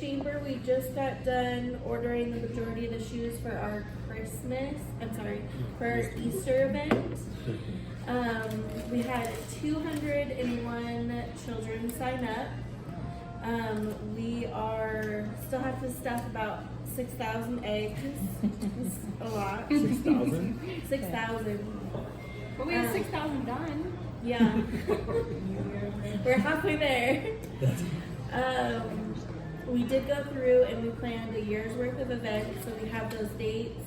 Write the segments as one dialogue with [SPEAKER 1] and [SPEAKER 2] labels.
[SPEAKER 1] chamber, we just got done ordering the majority of the shoes for our for our Easter event. We had 201 children sign up. We still have to stuff about 6,000 eggs. It's a lot.
[SPEAKER 2] 6,000?
[SPEAKER 1] 6,000.
[SPEAKER 3] But we have 6,000 done.
[SPEAKER 1] Yeah. We're halfway there. We did go through and we planned a year's worth of events, so we have those dates.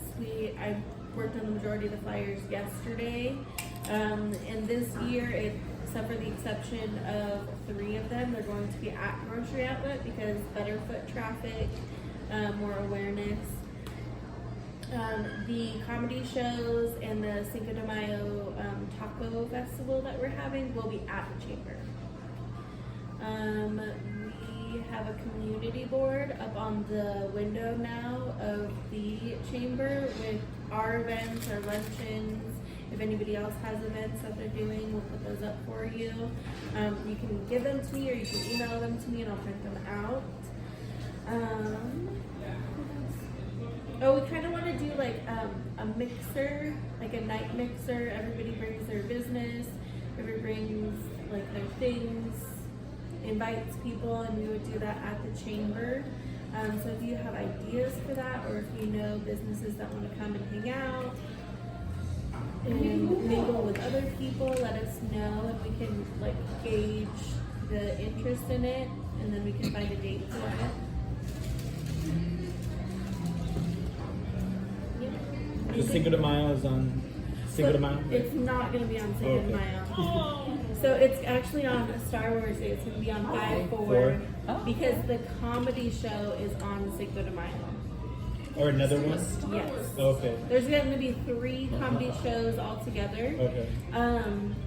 [SPEAKER 1] I worked on the majority of the flyers yesterday. And this year, except for the exception of 3 of them, they're going to be at Grocery Outlet because better foot traffic, more awareness. The comedy shows and the Cinco de Mayo taco festival that we're having will be at the chamber. We have a community board up on the window now of the chamber with our events, our luncheons. If anybody else has events that they're doing, we'll put those up for you. You can give them to me or you can email them to me and I'll print them out. We kind of want to do like a mixer, like a night mixer. Everybody brings their business, everybody brings like their things, invites people, and we would do that at the chamber. So if you have ideas for that, or if you know businesses that want to come and hang out and mingle with other people, let us know and we can like gauge the interest in it, and then we can find a date for it.
[SPEAKER 2] The Cinco de Mayo is on Cinco de Mayo?
[SPEAKER 1] It's not going to be on Cinco de Mayo. So it's actually on Star Wars Day. It's going to be on 5/4 because the comedy show is on Cinco de Mayo.
[SPEAKER 2] Or another one?
[SPEAKER 1] Yes.
[SPEAKER 2] Okay.
[SPEAKER 1] There's going to be 3 comedy shows all together.
[SPEAKER 2] Okay.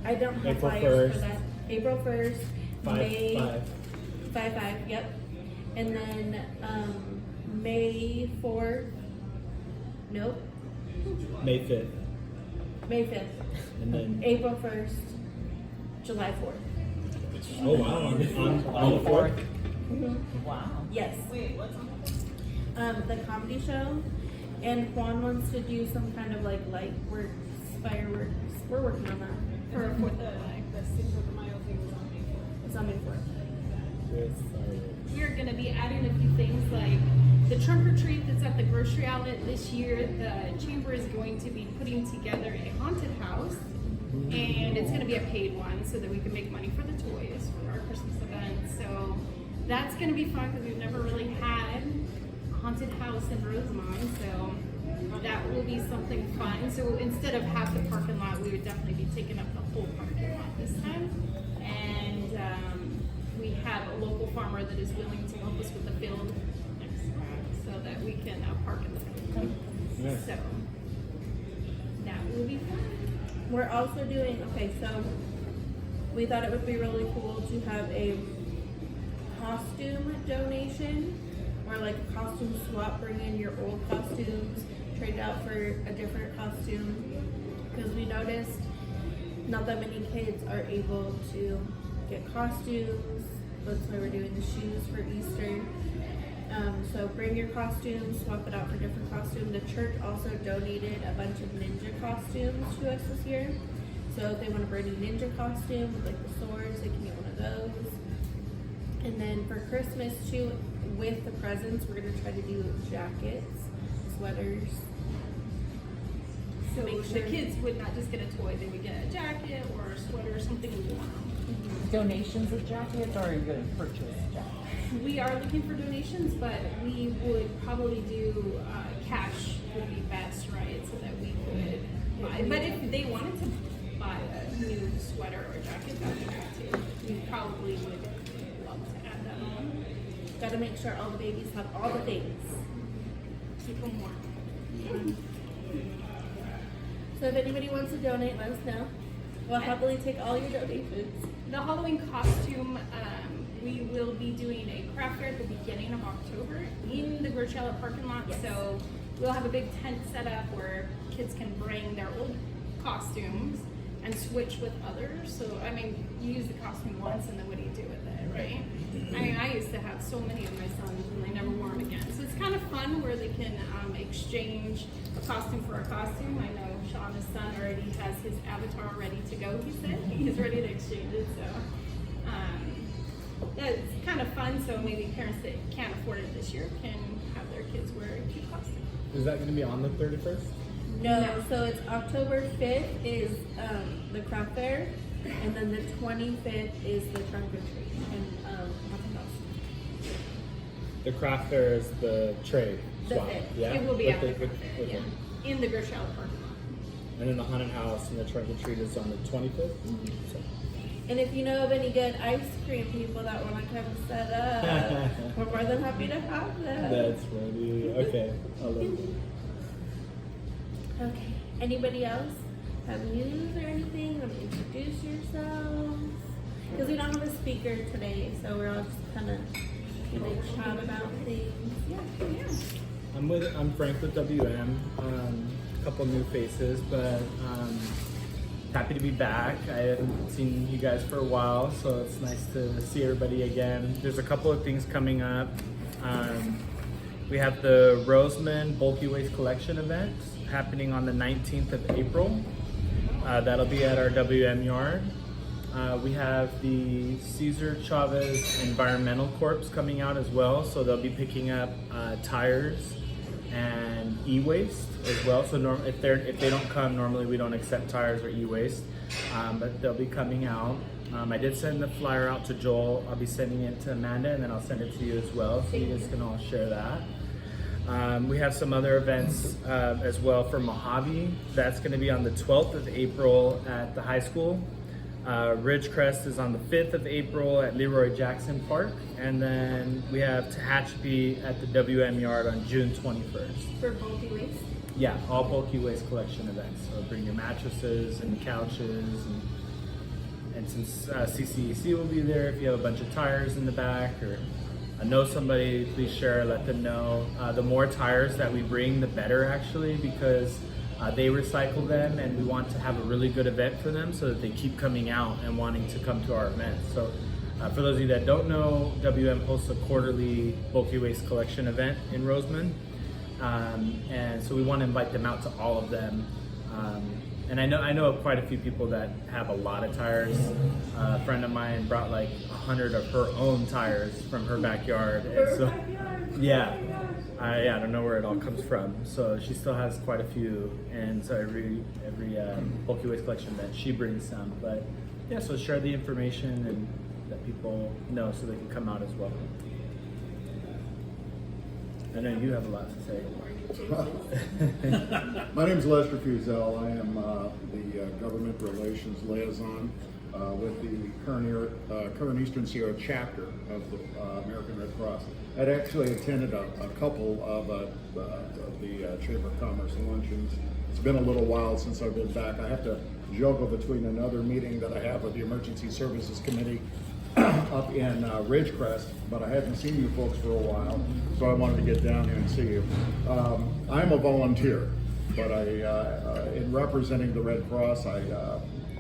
[SPEAKER 1] I don't have
[SPEAKER 2] April
[SPEAKER 1] flyers
[SPEAKER 2] 1st.
[SPEAKER 1] for that. April 1st, May 5/5. Yep. And then May 4th. Nope.
[SPEAKER 2] May 5th.
[SPEAKER 1] May 5th.
[SPEAKER 2] And then
[SPEAKER 1] April 1st, July 4th.
[SPEAKER 2] oh wow, on the 4th?
[SPEAKER 1] Mm-hmm.
[SPEAKER 3] Wow.
[SPEAKER 1] Yes.
[SPEAKER 3] Wait, what's on?
[SPEAKER 1] The comedy show, and Juan wants to do some kind of like light works, fireworks. We're working on that.
[SPEAKER 3] For the Cinco de Mayo thing was on May 4th.
[SPEAKER 1] It's on May 4th.
[SPEAKER 3] We're going to be adding a few things like the trunk or treat that's at the grocery outlet this year. The chamber is going to be putting together a haunted house, and it's going to be a paid one so that we can make money for the toys for our Christmas event. So that's going to be fun because we've never really had a haunted house in Rosamond. So that will be something fun. So instead of half the parking lot, we would definitely be taking up the whole parking lot this time. And we have a local farmer that is willing to help us with the field next time so that we can park in the field.
[SPEAKER 2] Yes.
[SPEAKER 3] So that will be fun.
[SPEAKER 1] We're also doing, so we thought it would be really cool to have a costume donation or like a costume swap, bring in your old costumes, trade out for a different costume, because we noticed not that many kids are able to get costumes. That's why we're doing the shoes for Easter. So bring your costumes, swap it out for different costumes. The church also donated a bunch of ninja costumes to us this year. So if they want to bring a ninja costume with like the swords, they can get one of those. And then for Christmas too, with the presents, we're going to try to do jackets, sweaters.
[SPEAKER 3] So
[SPEAKER 1] Make
[SPEAKER 3] the
[SPEAKER 1] sure-
[SPEAKER 3] kids would not just get a toy, they would get a jacket or a sweater or something we want.
[SPEAKER 4] Donations of jackets, or are you going to purchase jackets?
[SPEAKER 3] We are looking for donations, but we would probably do cash would be best, right? So that we could buy. But if they wanted to buy a new sweater or jacket, that would be great too. We probably would love to add that on.
[SPEAKER 1] Got to make sure all the babies have all the things.
[SPEAKER 3] Keep them warm.
[SPEAKER 1] So if anybody wants to donate, let us know. We'll happily take all your donations.
[SPEAKER 3] The Halloween costume, we will be doing a craft fair at the beginning of October in the grocery outlet parking lot.
[SPEAKER 1] Yes.
[SPEAKER 3] So we'll have a big tent set up where kids can bring their old costumes and switch with others. So, I mean, you use the costume once and then what do you do with it, right? I used to have so many of my sons and they never wore them again. So it's kind of fun where they can exchange a costume for a costume. I know Shauna's son already has his avatar ready to go, he said. He's ready to exchange it. So it's kind of fun. So maybe parents that can't afford it this year can have their kids wear a cute costume.
[SPEAKER 2] Is that going to be on the 31st?
[SPEAKER 1] No, so it's October 5th is the craft fair, and then the 25th is the trunk or treat and haunted house.
[SPEAKER 2] The craft fair is the trade
[SPEAKER 1] The
[SPEAKER 2] swap.
[SPEAKER 1] fifth.
[SPEAKER 2] Yeah.
[SPEAKER 3] It will be
[SPEAKER 2] With
[SPEAKER 3] after
[SPEAKER 2] the-
[SPEAKER 3] the
[SPEAKER 2] with-
[SPEAKER 3] craft fair,
[SPEAKER 2] with
[SPEAKER 3] yeah.
[SPEAKER 2] it.
[SPEAKER 3] In the grocery outlet parking lot.
[SPEAKER 2] And then the haunted house and the trunk or treat is on the 25th. So.
[SPEAKER 1] And if you know of any good ice cream people that want to come set up, we're more than happy to have them.
[SPEAKER 2] That's funny. Okay. I love it.
[SPEAKER 1] Okay. Anybody else have news or anything? Want to introduce yourselves? Because we don't have a speaker today, so we're all just kind of gonna chat about things. Yeah.
[SPEAKER 2] I'm Frank with WM. A couple new faces, but happy to be back. I haven't seen you guys for a while, so it's nice to see everybody again. There's a couple of things coming up. We have the Rosamond Bulky Waste Collection event happening on the 19th of April. That'll be at our WM yard. We have the Cesar Chavez Environmental Corps coming out as well, so they'll be picking up tires and e-waste as well. So if they don't come, normally we don't accept tires or e-waste, but they'll be coming out. I did send the flyer out to Joel. I'll be sending it to Amanda, and then I'll send it to you as well, so you guys can all share that. We have some other events as well for Mojave. That's going to be on the 12th of April at the high school. Ridgecrest is on the 5th of April at Leroy Jackson Park. And then we have Tehachapi at the WM Yard on June 21st.
[SPEAKER 1] For bulky waste.
[SPEAKER 2] Yeah, all bulky waste collection events. So bring your mattresses and couches. And since CCEC will be there, if you have a bunch of tires in the back or know somebody, please share, let them know. The more tires that we bring, the better actually, because they recycle them, and we want to have a really good event for them so that they keep coming out and wanting to come to our events. So for those of you that don't know, WM hosts a quarterly bulky waste collection event in Rosamond. And so we want to invite them out to all of them. And I know of quite a few people that have a lot of tires. A friend of mine brought like 100 of her own tires from her backyard. And so, yeah. I don't know where it all comes from. So she still has quite a few, and so every bulky waste collection event she brings some. But yeah, so share the information and let people know so they can come out as well. I know you have a lot to say.
[SPEAKER 5] My name is Lester Fusel. I am the Government Relations Liaison with the current Eastern Sierra chapter of the American Red Cross. I'd actually attended a couple of the Chamber of Commerce luncheons. It's been a little while since I've been back. I have to juggle between another meeting that I have with the Emergency Services Committee up in Ridgecrest, but I haven't seen you folks for a while, so I wanted to get down here and see you. I'm a volunteer, but in representing the Red Cross, I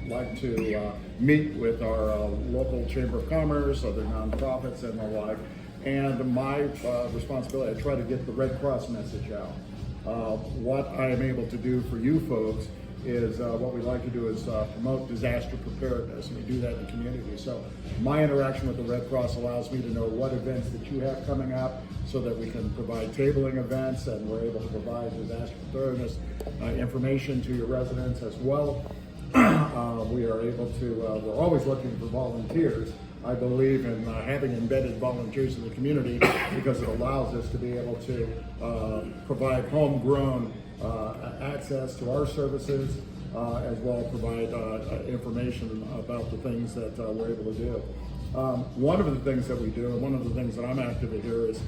[SPEAKER 5] like to meet with our local Chamber of Commerce, other nonprofits, and the like. And my responsibility, I try to get the Red Cross message out. What I am able to do for you folks is what we like to do is promote disaster preparedness, and we do that in the community. So my interaction with the Red Cross allows me to know what events that you have coming up so that we can provide tabling events, and we're able to provide disaster preparedness information to your residents as well. We are able to, we're always looking for volunteers. I believe in having embedded volunteers in the community because it allows us to be able to provide homegrown access to our services, as well as provide information about the things that we're able to do. One of the things that we do, and one of the things that I'm active in here is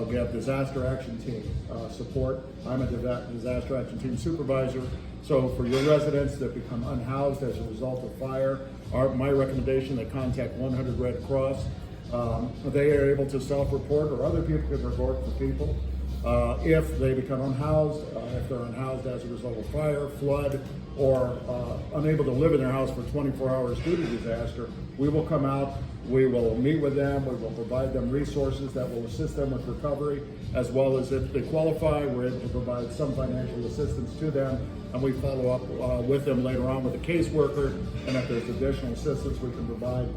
[SPEAKER 5] we have disaster action team support. I'm a disaster action team supervisor. So for your residents that become unhoused as a result of fire, my recommendation, they contact 100 Red Cross. They are able to self-report, or other people can report for people. If they become unhoused, if they're unhoused as a result of fire, flood, or unable to live in their house for 24 hours due to disaster, we will come out We will meet with them, we will provide them resources that will assist them with recovery, as well as if they qualify, we're able to provide some financial assistance to them, and we follow up with them later on with a caseworker, and if there's additional assistance we can provide,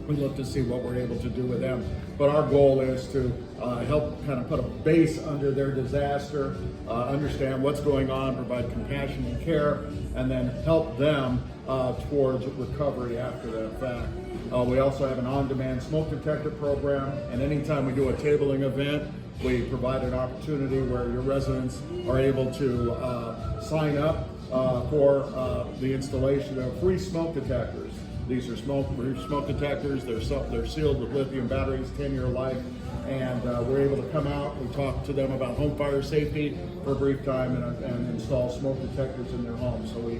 [SPEAKER 5] we look to see what we're able to do with them. But our goal is to help kind of put a base under their disaster, understand what's going on, provide compassion and care, and then help them towards recovery after that fact. We also have an on-demand smoke detector program, and anytime we do a tabling event, we provide an opportunity where your residents are able to sign up for the installation of free smoke detectors. These are smoke detectors. They're sealed with lithium batteries, 10-year life, and we're able to come out. We talk to them about home fire safety for a brief time and install smoke detectors in their homes. So we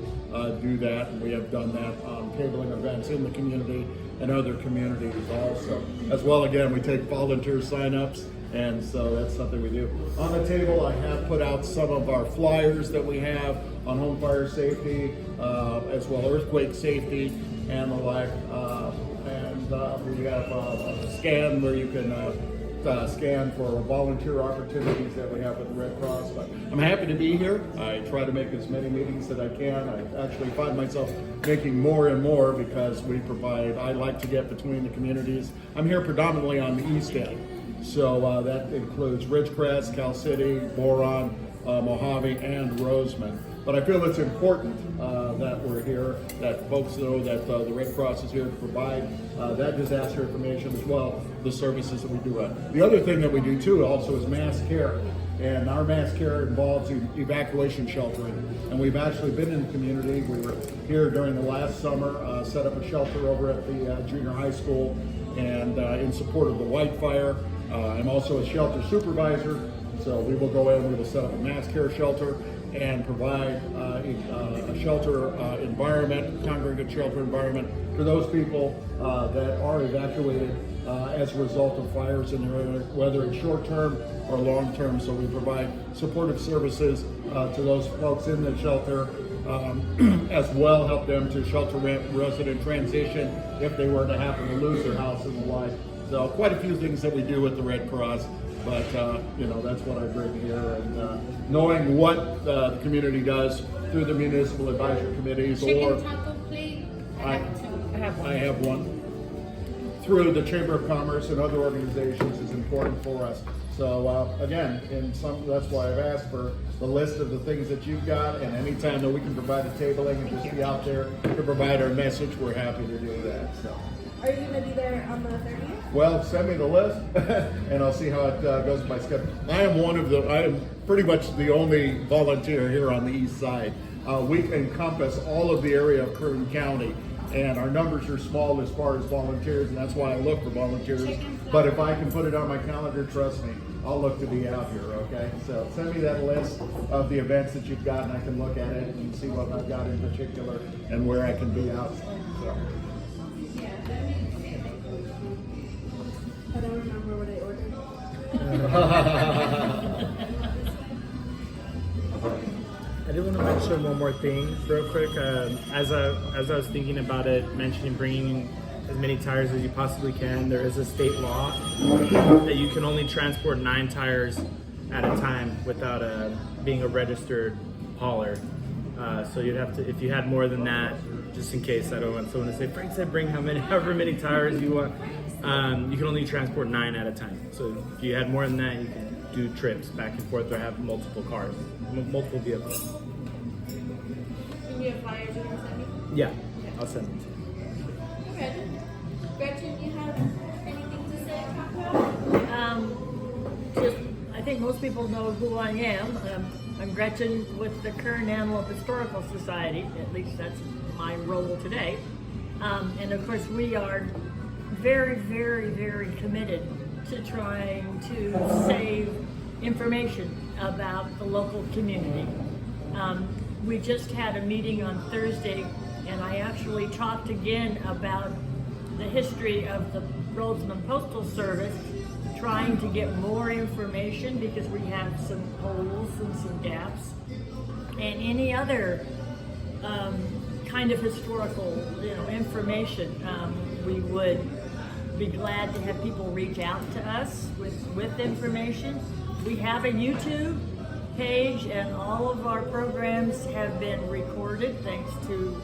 [SPEAKER 5] do that, and we have done that on cabling events in the community and other communities also. As well, again, we take volunteer signups, and so that's something we do. On the table, I have put out some of our flyers that we have on home fire safety, as well earthquake safety and the like. We have a scan where you can scan for volunteer opportunities that we have with the Red Cross. But I'm happy to be here. I try to make as many meetings that I can. I actually find myself making more and more because I like to get between the communities. I'm here predominantly on the east end. So that includes Ridgecrest, Cal City, Boron, Mojave, and Rosamond. But I feel it's important that we're here, that folks know that the Red Cross is here to provide that disaster information as well, the services that we do. The other thing that we do too also is mass care. And our mass care involves evacuation sheltering. And we've actually been in the community. We were here during the last summer, set up a shelter over at the junior high school and in support of the White Fire. I'm also a shelter supervisor. So we will go in, we will set up a mass care shelter and provide a shelter environment, congregate shelter environment to those people that are evacuated as a result of fires in their area, whether it's short-term or long-term. So we provide supportive services to those folks in the shelter, as well help them to shelter resident transition if they were to happen to lose their house and the like. So quite a few things that we do with the Red Cross. But, that's what I bring here. And knowing what the community does through the municipal advisory committees
[SPEAKER 3] Chicken taco plate.
[SPEAKER 5] I have one. Through the Chamber of Commerce and other organizations is important for us. So again, that's why I've asked for the list of the things that you've got, and anytime that we can provide a tabling and just be out there to provide our message, we're happy to do that. So.
[SPEAKER 1] Are you going to be there on the 30th?
[SPEAKER 5] Well, send me the list, and I'll see how it goes with my schedule. I am pretty much the only volunteer here on the east side. We encompass all of the area of Kern County, and our numbers are small as far as volunteers, and that's why I look for volunteers. But if I can put it on my calendar, trust me, I'll look to be out here, okay? So send me that list of the events that you've got, and I can look at it and see what I've got in particular and where I can be out. So.
[SPEAKER 1] I don't remember what I ordered.
[SPEAKER 2] I did want to mention one more thing real quick. As I was thinking about it, mentioning bringing as many tires as you possibly can, there is a state law that you can only transport 9 tires at a time without being a registered hauler. So you'd have to, if you had more than that, just in case I don't want someone to say, Frank said bring however many tires you want. You can only transport 9 at a time. So if you had more than that, you can do trips back and forth or have multiple cars, multiple vehicles.
[SPEAKER 1] Can you have flyers you want to send me?
[SPEAKER 2] Yeah, I'll send them to you.
[SPEAKER 1] Okay. Gretchen, you have anything to say about?
[SPEAKER 4] I think most people know who I am. I'm Gretchen with the Kern Antelope Historical Society. At least that's my role today. And of course, we are very, very, very committed to trying to save information about the local community. We just had a meeting on Thursday, and I actually talked again about the history of the Rosamond Postal Service, trying to get more information because we have some holes and some gaps, and any other kind of historical, information. We would be glad to have people reach out to us with information. We have a YouTube page, and all of our programs have been recorded thanks to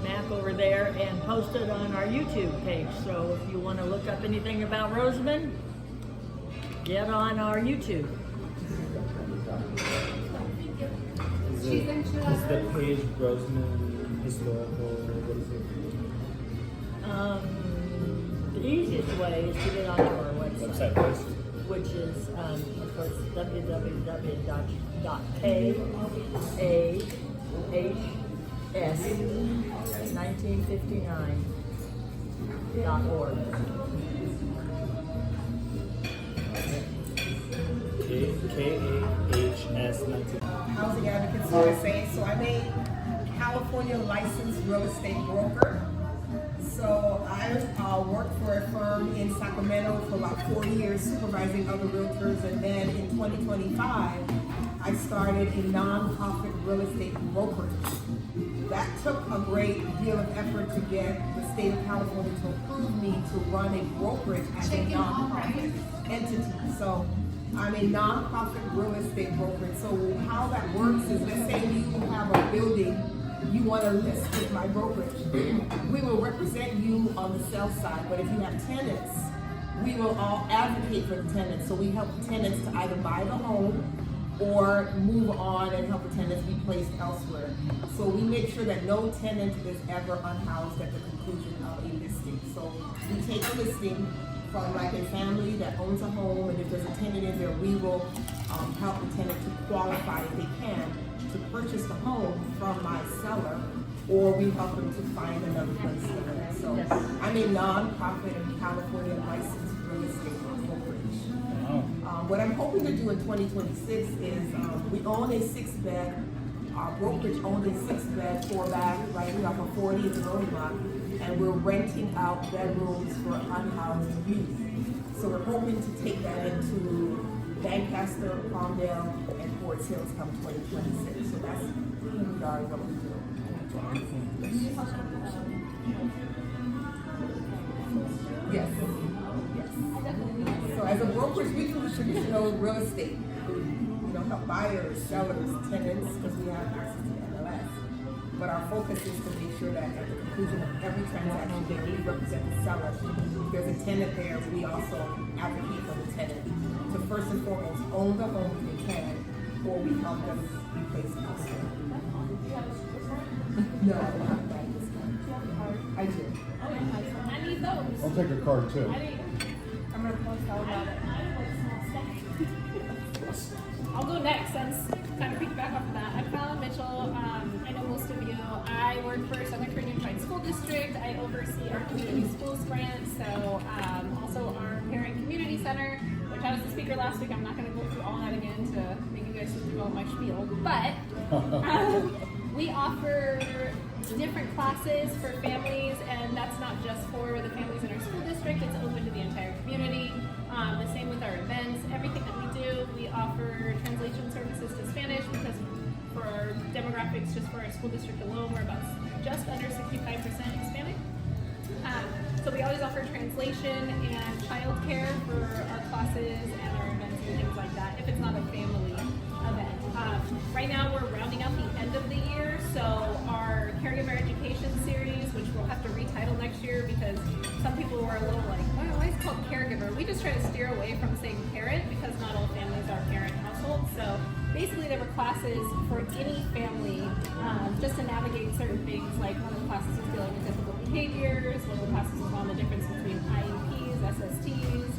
[SPEAKER 4] Mac over there and posted on our YouTube page. So if you want to look up anything about Rosamond, get on our YouTube.
[SPEAKER 2] Is the page Rosamond Historical? What is it?
[SPEAKER 4] The easiest way is to get onto our website,
[SPEAKER 2] Website first.
[SPEAKER 4] which is, of course, www.kahs1959.org.
[SPEAKER 2] KAHS 19.
[SPEAKER 6] Housing Advocates USA. So I'm a California licensed real estate broker. So I worked for a firm in Sacramento for about 4 years supervising other realtors, and then in 2025 I started a nonprofit real estate brokerage. That took a great deal of effort to get the state of California to approve me to run a brokerage as a nonprofit entity. So I'm a nonprofit real estate brokerage. So how that works is, let's say you have a building you want to list with my brokerage. We will represent you on the sell side, but if you have tenants, we will all advocate for the tenants. So we help the tenants to either buy the home or move on and help the tenants be placed elsewhere. So we make sure that no tenant is ever unhoused at the conclusion of a listing. So we take a listing from like a family that owns a home, and if there's a tenant in there, we will help the tenant to qualify if they can to purchase the home from my seller, or we help them to find another place to live. So I'm a non-profit and California licensed real estate brokerage. What I'm hoping to do in 2026 is we own a 6-bed, our brokerage owns a 6-bed, 4-bath, right here off of 40 in the Rolling Block, and we're renting out bedrooms for unhoused youth. So we're hoping to take that into Lancaster, Palmdale, and Fort Hills come 2026. So that's who we are and what we do. Yes. Yes. So as a brokerage, we do traditional real estate. We help buyers, sellers, tenants, because we have access to MLS. But our focus is to make sure that at the conclusion of every transaction, that we represent the seller. If there's a tenant there, we also advocate for the tenant to first and foremost own the home if they can, or we help them be placed elsewhere. No, I don't have that this time. I do.
[SPEAKER 3] I need those.
[SPEAKER 5] I'll take a card too.
[SPEAKER 3] I'm gonna post all about it. I'll go next since kind of pick back up on that. I'm Fallon Mitchell. I know most of you. I work for Southern Kern Unified School District. I oversee our community schools grant, so also our parent community center, which I was the speaker last week. I'm not going to go through all that again to make you guys sit through all my spiel, but we offer different classes for families, and that's not just for the families in our school district. It's open to the entire community. The same with our events. Everything that we do, we offer translation services to Spanish, because for our demographics, just for our school district alone, we're about just under 65% Hispanic. So we always offer translation and childcare for our classes and our events and things like that, if it's not a family event. Right now we're rounding out the end of the year, so our caregiver education series, which we'll have to retitle next year because some people were a little like, why is it called caregiver? We just try to steer away from saying parent because not all families are parent households. So basically there were classes for any family just to navigate certain things, like one of the classes was dealing with difficult behaviors, one of the classes was on the difference between IEPs, SSTs,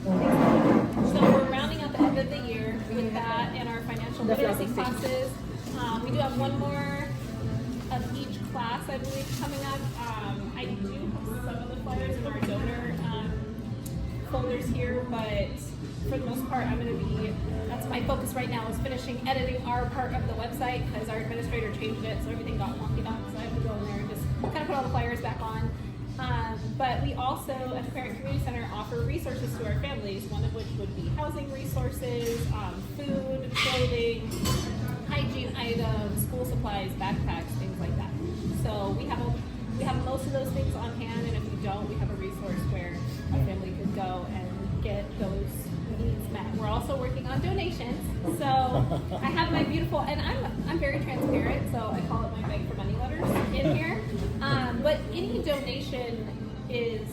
[SPEAKER 3] so we're rounding out the end of the year with that and our financial literacy classes. We do have one more of each class, I believe, coming up. I do have some of the flyers in our donor folders here, but for the most part, that's my focus right now, is finishing editing our part of the website because our administrator changed it, so everything got wonky up, so I have to go in there and just kind of put all the flyers back on. But we also, at the Parent Community Center, offer resources to our families, one of which would be housing resources, food, clothing, hygiene items, school supplies, backpacks, things like that. So we have most of those things on hand, and if you don't, we have a resource where a family could go and get those needs met. We're also working on donations. So I have my beautiful, and I'm very transparent, so I call it my beg for money letters in here. But any donation is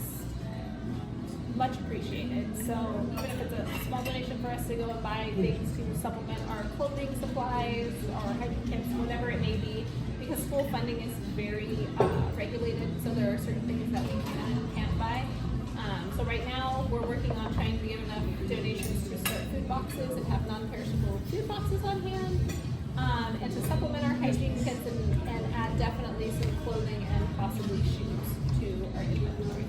[SPEAKER 3] much appreciated. So even if it's a small donation for us to go and buy things to supplement our clothing supplies or hygiene kits, whatever it may be, because school funding is very regulated, so there are certain things that we can and can't buy. So right now we're working on trying to get enough donations to start food boxes and have non-perishable food boxes on hand, and to supplement our hygiene kits and add definitely some clothing and possibly shoes to our inventory.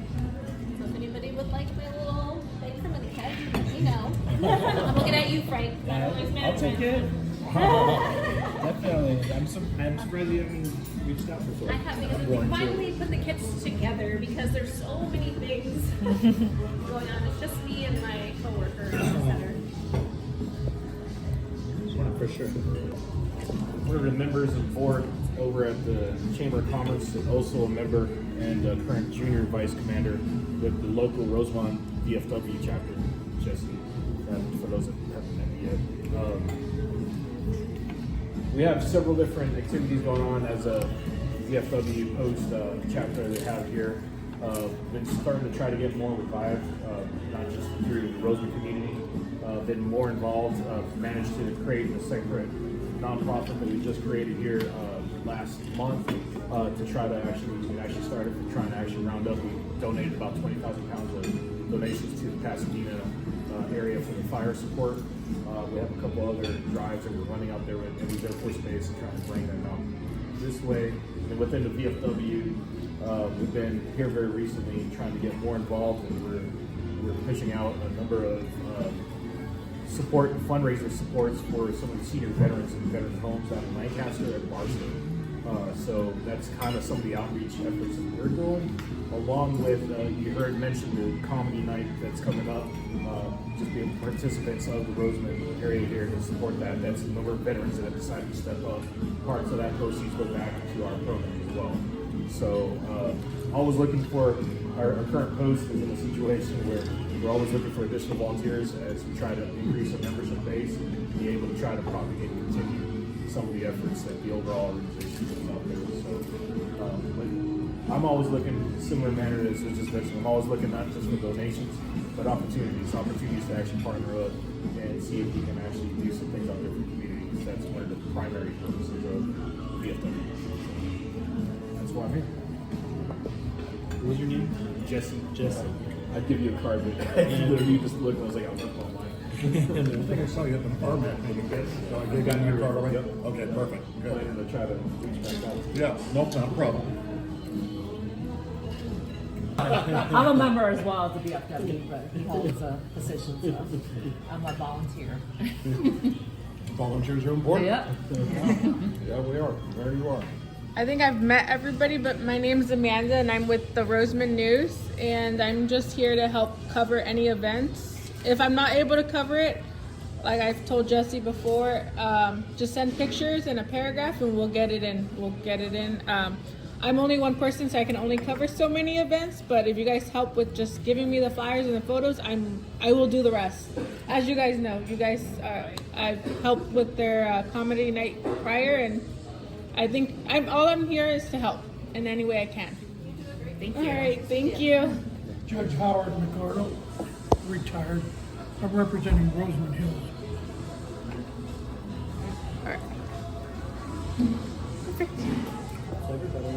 [SPEAKER 3] So if anybody would like my little bag for money kit, let me know. I'm looking at you, Frank.
[SPEAKER 2] I'll take it. Definitely. I'm surprised you haven't reached out before.
[SPEAKER 3] I have, because we finally put the kits together because there's so many things going on. It's just me and my coworker at the center.
[SPEAKER 2] Yeah, for sure.
[SPEAKER 7] One of the members of the board over at the Chamber of Commerce, and also a member and current junior vice commander with the local Rosamond VFW chapter, Jesse, for those that haven't met me yet. We have several different activities going on as a VFW post chapter that we have here. Been starting to try to get more revived, not just through the Rosamond community. Been more involved. Managed to create a separate nonprofit that we just created here last month to try to actually started trying to actually round up. We donated about 20,000 pounds of donations to the Pasadena area for the fire support. We have a couple other drives that we're running out there with the Air Force Base and trying to bring them out this way. And within the VFW, we've been here very recently trying to get more involved, and we're pushing out a number of fundraiser supports for some of the senior veterans and veterans homes out in Lancaster and Barstow. So that's kind of some of the outreach efforts that we're doing, along with you heard mentioned the comedy night that's coming up. Just being participants of the Rosamond area here to support that. That's a number of veterans that have decided to step up. Parts of that proceeds go back to our program as well. So always looking for our current post is in a situation where we're always looking for additional volunteers as we try to increase our membership base and be able to try to propagate and continue some of the efforts that the overall organization is out there. So but I'm always looking in a similar manner as I just mentioned. I'm always looking not just for donations, but opportunities to actually partner up and see if we can actually do some things out there for the community. That's one of the primary purposes of VFW. That's why I'm here.
[SPEAKER 2] What was your name?
[SPEAKER 7] Jesse.
[SPEAKER 2] Jesse.
[SPEAKER 7] I'd give you a card, but you just looked and I was like, I'll look online.
[SPEAKER 5] I think I saw you at the permit. So you got your card already?
[SPEAKER 7] Yep.
[SPEAKER 5] Okay, perfect. Good.
[SPEAKER 7] Planning to try to reach back out.
[SPEAKER 5] Yeah, nope, not a problem.
[SPEAKER 8] I'm a member as well of the BFW, but he holds a position, so I'm a volunteer.
[SPEAKER 5] Volunteers are important.
[SPEAKER 8] Yep.
[SPEAKER 5] Yeah, we are. There you are.
[SPEAKER 9] I think I've met everybody, but my name is Amanda and I'm with the Rosamond News, and I'm just here to help cover any events. If I'm not able to cover it, like I've told Jesse before, just send pictures and a paragraph and we'll get it in. I'm only one person, so I can only cover so many events, but if you guys help with just giving me the flyers and the photos, I will do the rest. As you guys know, I've helped with their comedy night prior, and I think all I'm here is to help in any way I can.
[SPEAKER 3] Thank you.
[SPEAKER 9] All right, thank you.
[SPEAKER 10] Judge Howard McCardle, retired. I'm representing Rosamond Hills.
[SPEAKER 9] All right.
[SPEAKER 2] Everybody.